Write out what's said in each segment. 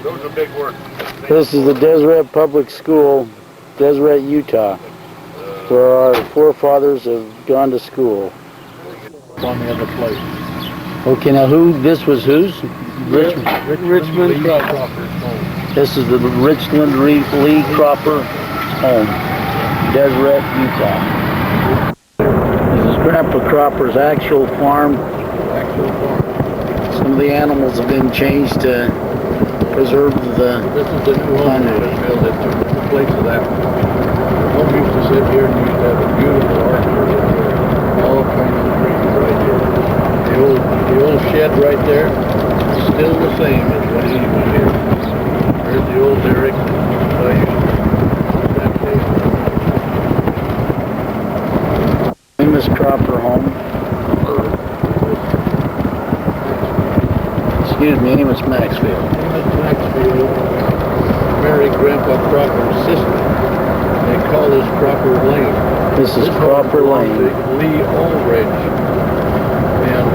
Those are big words. This is the Deseret Public School, Deseret, Utah, where our forefathers have gone to school. On the other plate. Okay, now this was whose? Richmond Cropper's home. This is the Richland Lee Cropper home, Deseret, Utah. This is Grandpa Cropper's actual farm. Some of the animals have been changed to preserve the This is the new home that was built in the place of that one. The home used to sit here and used to have a beautiful orchard in here. All kinds of trees right here. The old shed right there is still the same as when he was here. There's the old derrick that I used to that day. famous Cropper home. Excuse me, Amos Maxfield. Maxfield married Grandpa Cropper's sister. They call this Cropper Lane. This is Cropper Lane. Lee Ulrich. And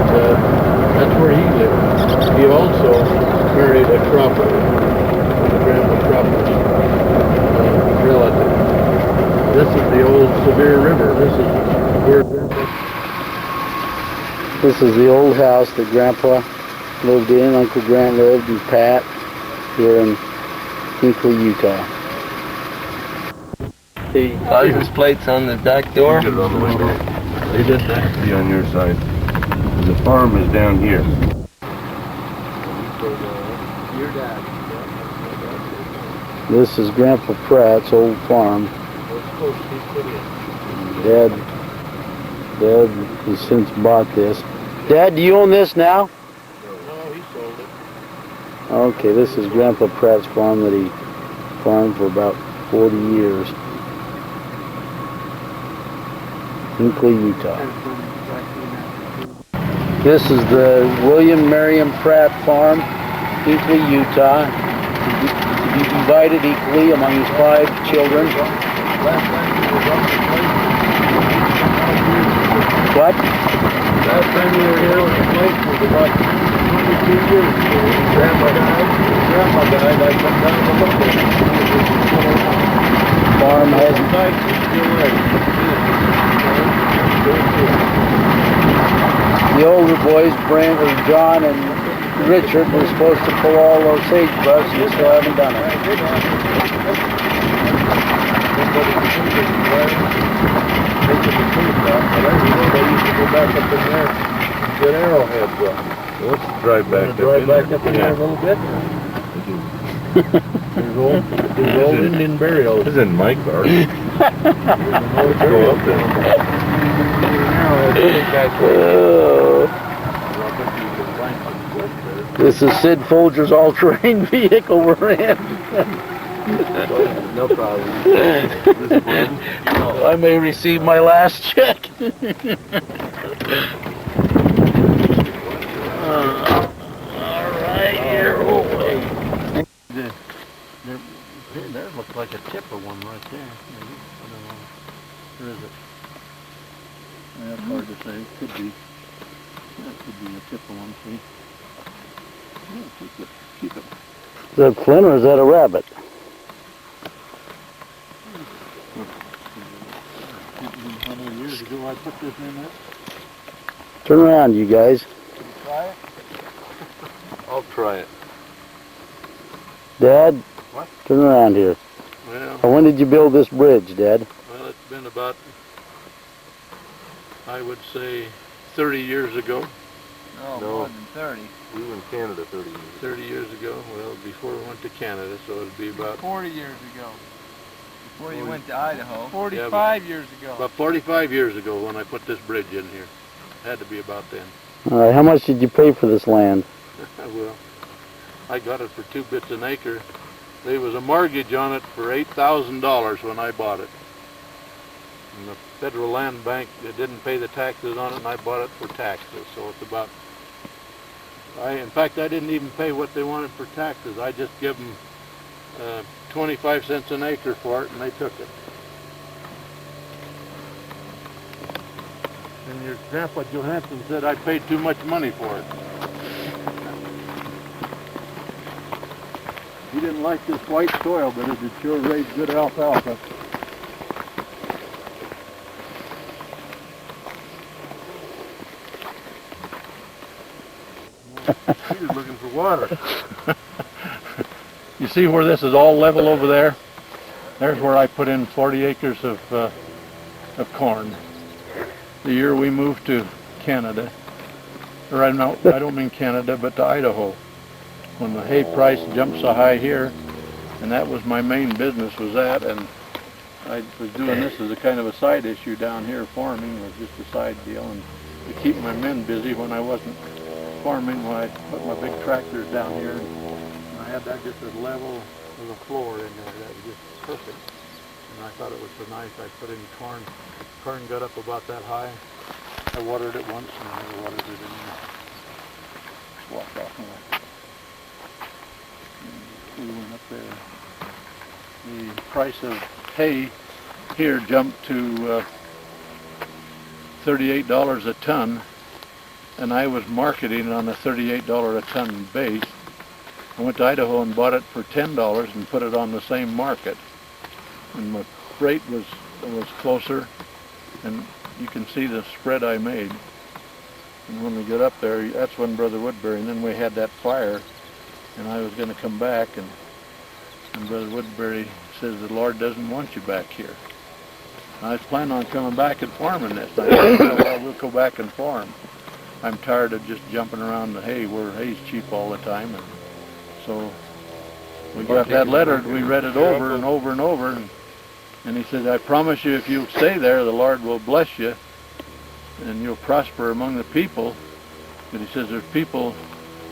that's where he lived. He also married a Cropper, Grandpa Cropper's relative. This is the old Sevier River. This is where Grandpa... This is the old house that Grandpa lived in, Uncle Grant lived, and Pat, here in Hinckley, Utah. The license plates on the back door? Get it on the window. They did that. Be on your side. The farm is down here. This is Grandpa Pratt's old farm. Dad has since bought this. Dad, do you own this now? No, he sold it. Okay, this is Grandpa Pratt's farm that he farmed for about 40 years. Hinckley, Utah. This is the William Marion Pratt farm, Hinckley, Utah. He divided equally among his 5 children. What? Last time we were here on the place was about 22 years ago. Grandma died. I come down to look at it. Farm hasn't. The older boys, John and Richard, were supposed to pull all those sagebrush and still haven't done it. They used to go back up in there and get arrowheads up. Let's drive back up in there a little bit. There's old Indian burial. This isn't my car. Let's go up there. This is Sid Folger's all-terrain vehicle we're in. No problem. I may receive my last check. Alright, here. There looks like a tipper one right there. Maybe. I don't know. Where is it? That's hard to say. Could be. That could be a tipper one, see? Yeah, keep it. Is that Flynn or is that a rabbit? 100 years ago I put this in there. Turn around, you guys. Try it? I'll try it. Dad? What? Turn around here. Well, When did you build this bridge, Dad? well, it's been about, I would say, 30 years ago. No, No. more than 30. We were in Canada 30 years. 30 years ago, well, before we went to Canada, so it'd be about 40 years ago. Before you went to Idaho. 45 years ago. about 45 years ago when I put this bridge in here. Had to be about then. All right, how much did you pay for this land? Well, I got it for 2 bits an acre. There was a mortgage on it for $8,000 when I bought it. And the Federal Land Bank, they didn't pay the taxes on it, and I bought it for taxes. So it's about, in fact, I didn't even pay what they wanted for taxes. I just give them 25 cents an acre for it, and they took it. And your Grandpa Johansson said I paid too much money for it. He didn't like this white soil, but it did sure raise good alfalfa. He's looking for water. You see where this is all level over there? There's where I put in 40 acres of corn. The year we moved to Canada, or I don't mean Canada, but to Idaho. When the hay price jumped so high here, and that was my main business, was that, and I was doing this as a kind of a side issue down here. Farming was just a side deal, and to keep my men busy when I wasn't farming, when I put my big tractors down here, and I had that just as level as a floor in there. That was just perfect. And I thought it was so nice. I put in corn. Corn got up about that high. I watered it once, and I never watered it anymore. Just walked off more. We went up there. The price of hay here jumped to $38 a ton, and I was marketing it on a $38 a ton base. I went to Idaho and bought it for $10 and put it on the same market. And my freight was closer, and you can see the spread I made. And when we got up there, that's when Brother Woodbury, and then we had that fire, and I was going to come back, and Brother Woodbury says the Lord doesn't want you back here. I was planning on coming back and farming this. I said, well, we'll go back and farm. I'm tired of just jumping around the hay where hay's cheap all the time. And so we got that letter, we read it over and over and over, and he said, I promise you if you stay there, the Lord will bless you and you'll prosper among the people. But he says there's people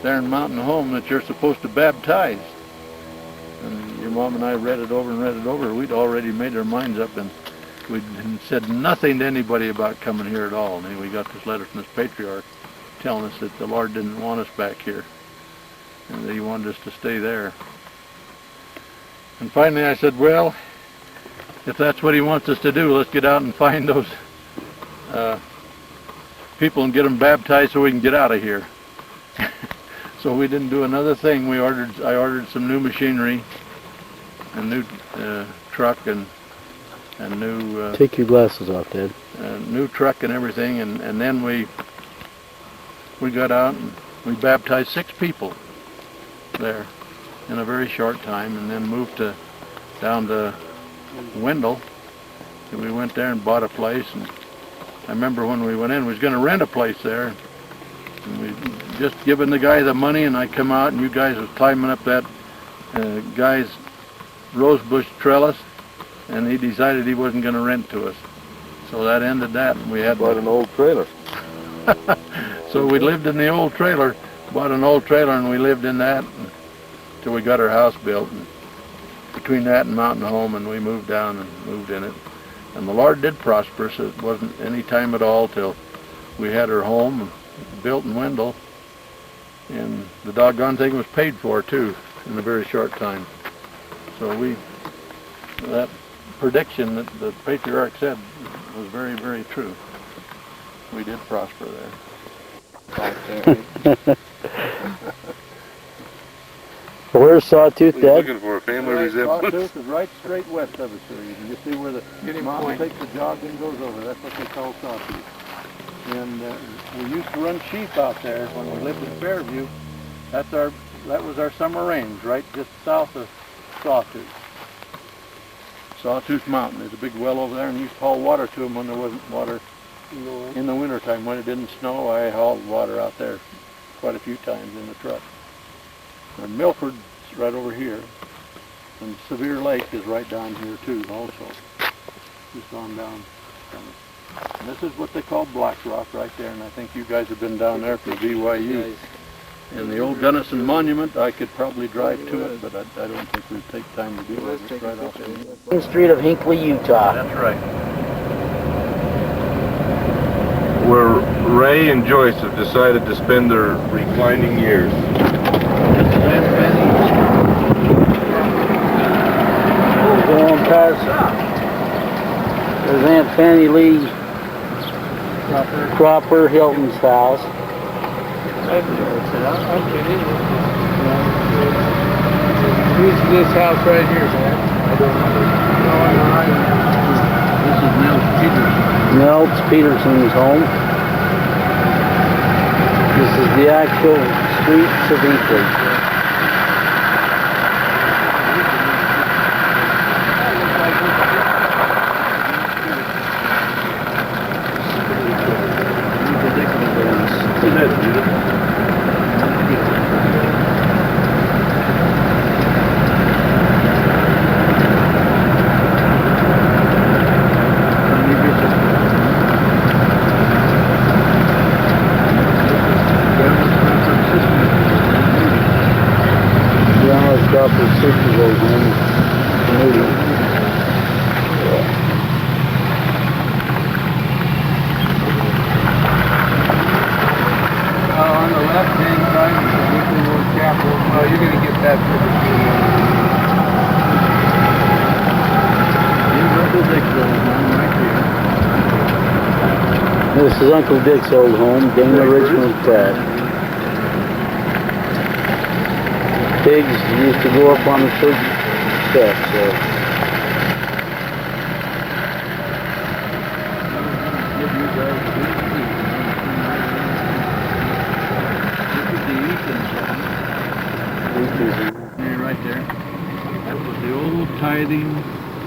there in Mountain Home that you're supposed to baptize. And your mom and I read it over and read it over. We'd already made our minds up, and we said nothing to anybody about coming here at all. And we got this letter from this patriarch telling us that the Lord didn't want us back here and that he wanted us to stay there. And finally I said, well, if that's what he wants us to do, let's get out and find those people and get them baptized so we can get out of here. So we didn't do another thing. I ordered some new machinery, a new truck, and new... Take your glasses off, Dad. New truck and everything, and then we got out and we baptized 6 people there in a very short time, and then moved down to Wendell. And we went there and bought a place, and I remember when we went in, we was going to rent a place there, and we just given the guy the money, and I come out, and you guys was climbing up that guy's rosebush trellis, and he decided he wasn't going to rent to us. So that ended that, and we had bought an old trailer. So we lived in the old trailer, bought an old trailer, and we lived in that until we got our house built. And between that and Mountain Home, and we moved down and moved in it. And the Lord did prosper, so it wasn't any time at all till we had our home built in Wendell. And the doggone thing was paid for, too, in a very short time. So that prediction that the patriarch said was very, very true. We did prosper there. Where's Sawtooth, He's Dad? looking for a family resemblance. Sawtooth is right straight west of us here. You can just see where the mountain takes the jog and goes over. That's what they call Sawtooth. And we used to run sheep out there when we lived in Fairview. That was our summer range, right just south of Sawtooth. Sawtooth Mountain. There's a big well over there, and we used to haul water to them when there wasn't water in the wintertime. When it didn't snow, I hauled water out there quite a few times in the truck. And Milford's right over here, and Sevier Lake is right down here too also. Just on down. And this is what they call Black Rock right there, and I think you guys have been down there for BYU. And the old Gunnison Monument, I could probably drive to it, but I don't think we'd take time to do it. It's right off the Main Street of Hinckley, Utah. That's right. Where Ray and Joyce have decided to spend their reclining years. Going past, there's Aunt Fanny Lee Cropper Hilton's house. Who's this house right here, man? I don't know. No, on the right. This is Nels Peterson. Nels Peterson's home. This is the actual streets of Hinckley. Drop his sister's old home. On the left-hand side is the Hinckley Road Chapel. Oh, you're going to get that for the video. Here's Uncle Dick's old home right here. This is Uncle Dick's old home, Dana Richmond Pratt. Pigs used to go up on the church steps, so. Right there. That was the old tithing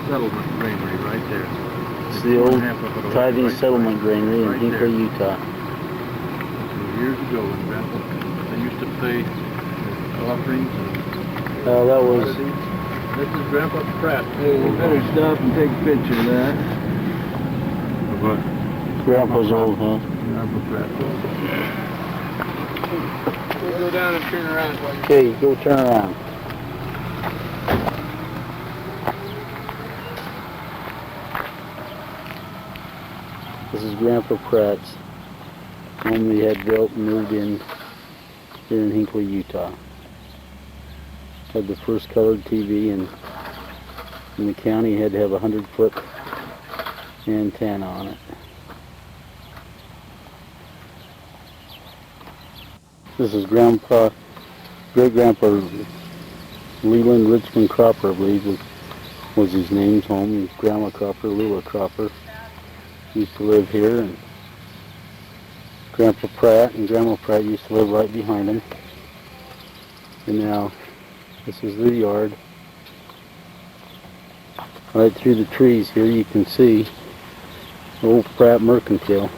settlement granary right there. It's the old tithing settlement granary in Hinckley, Utah. Years ago when Grandpa, they used to pay offerings. That was. This is Grandpa Pratt. Hey, we better stop and take a picture of that. What? Grandpa's old home. Grandpa Pratt. We'll go down and turn around. Okay, go turn around. This is Grandpa Pratt's home we had built and moved in here in Hinckley, Utah. Had the first colored TV in the county. Had to have a 100-foot antenna on it. This is great-grandpa Leland Richmond Cropper, I believe was his name's home. His Grandma Cropper, Lula Cropper, used to live here, and Grandpa Pratt and Grandma Pratt used to live right behind him. And now this is the yard. Right through the trees here you can see old Pratt Mercantile.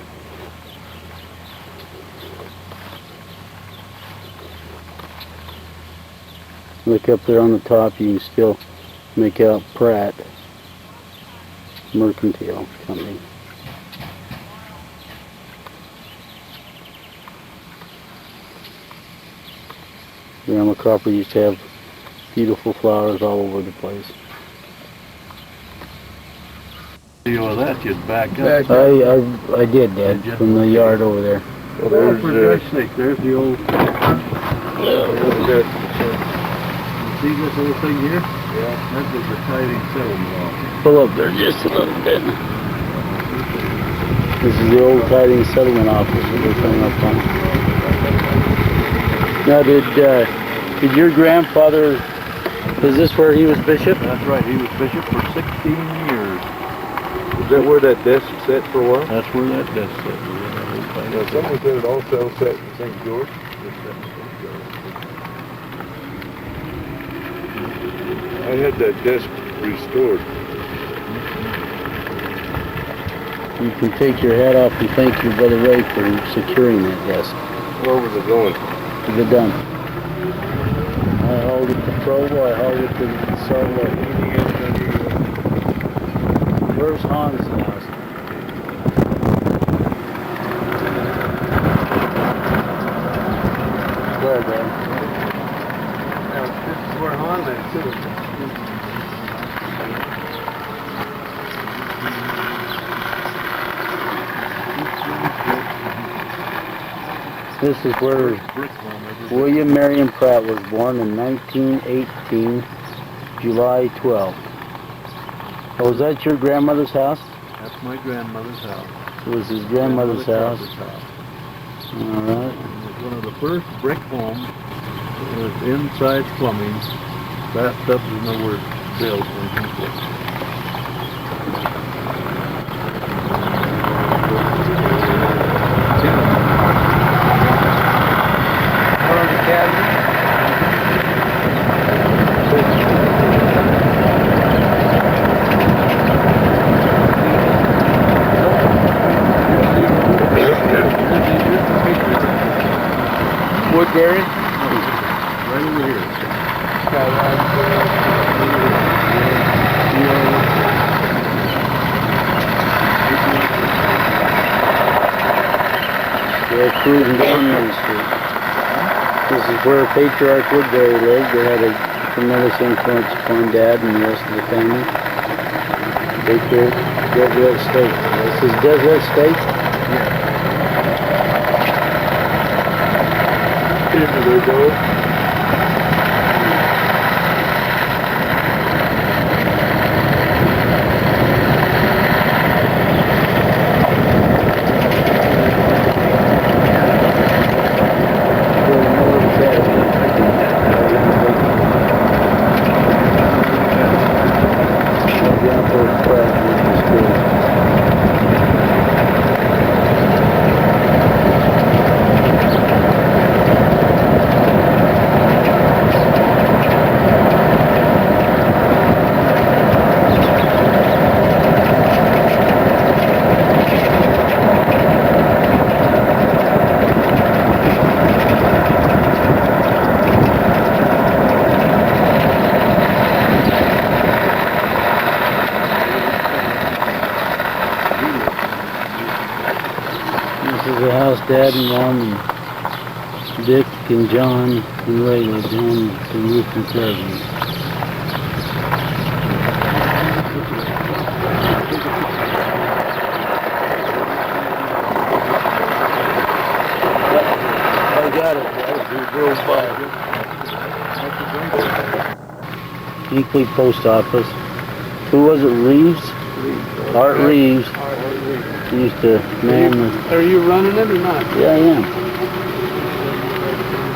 Look up there on the top, you can still make out Pratt Mercantile Company. Grandma Cropper used to have beautiful flowers all over the place. Of that, you'd back up. I did, Dad, from the yard over there. Well, there's, for Christ's sake, there's the old... See this little thing here? Yeah. That was the tithing settlement office. Pull up there just a little bit. This is the old tithing settlement office that we're coming up on. Now, did your grandfather, is this where he was bishop? That's right, he was bishop for 16 years. Is that where that desk sat for a while? That's where that desk sat. Yeah, someone said it also sat in St. George. I had that desk restored. You can take your hat off and thank your brother Ray for securing that desk. Where was it going? To the dump. I hauled it to Provo, I hauled it to Salt Lake. Where's Hans' house? Where, Dad? Now, this is where Hans is, too. This is where William Marion Pratt was born in 1918, July 12th. Oh, was that your grandmother's house? That's my grandmother's house. It was his grandmother's house. All right. It was one of the first brick homes with inside plumbing Bathtubs is nowhere built in Hinckley. Woodbury? Right over here. They're cruising down Main Street. This is where Patriarch Woodbury lived. They had a tremendous influence upon Dad and the rest of the family. They built Deseret State. This is Deseret State? Here they go. This is the house Dad and Mom and Dick and John and Ray lived in, the roof and Pleasant. I got it. We drove by. Hinckley Post Office. Who was it? Reeves? Art Reeves. He used to man the... Are you running it or not? Yeah, I am.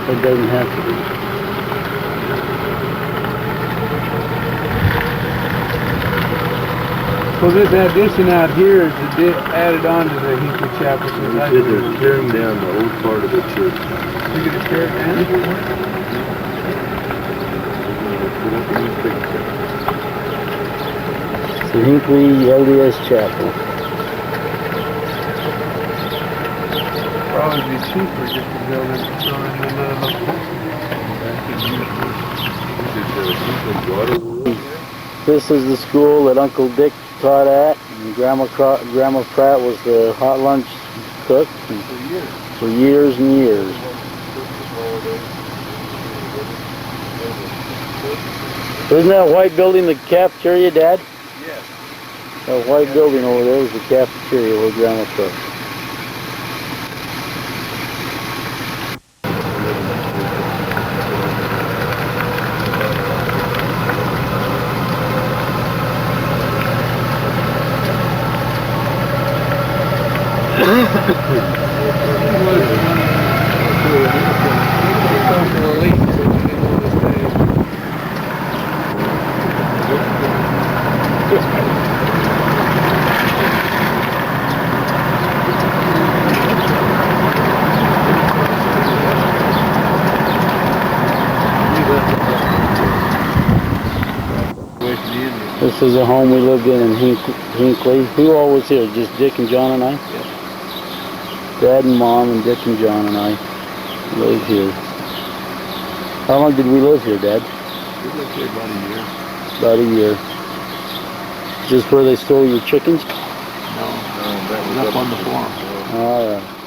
It doesn't have to be. Well, this addition out here is added on to the Hinckley Chapel. They're tearing down the old part of the church. You're going to tear it down? It's the Hinckley LDS Chapel. Probably be cheaper just to build it in another location. This is the school that Uncle Dick taught at, and Grandma Pratt was the hot lunch cook for years and years. Isn't that white building the cafeteria, Dad? Yes. That white building over there is the cafeteria where Grandma cooked. This is a home we lived in Hinckley. Who all was here? Just Dick and John and I? Yeah. Dad and Mom and Dick and John and I lived here. How long did we live here, Dad? We lived here about a year. About a year. Just where they stole your chickens? No, that was up on the farm. All right.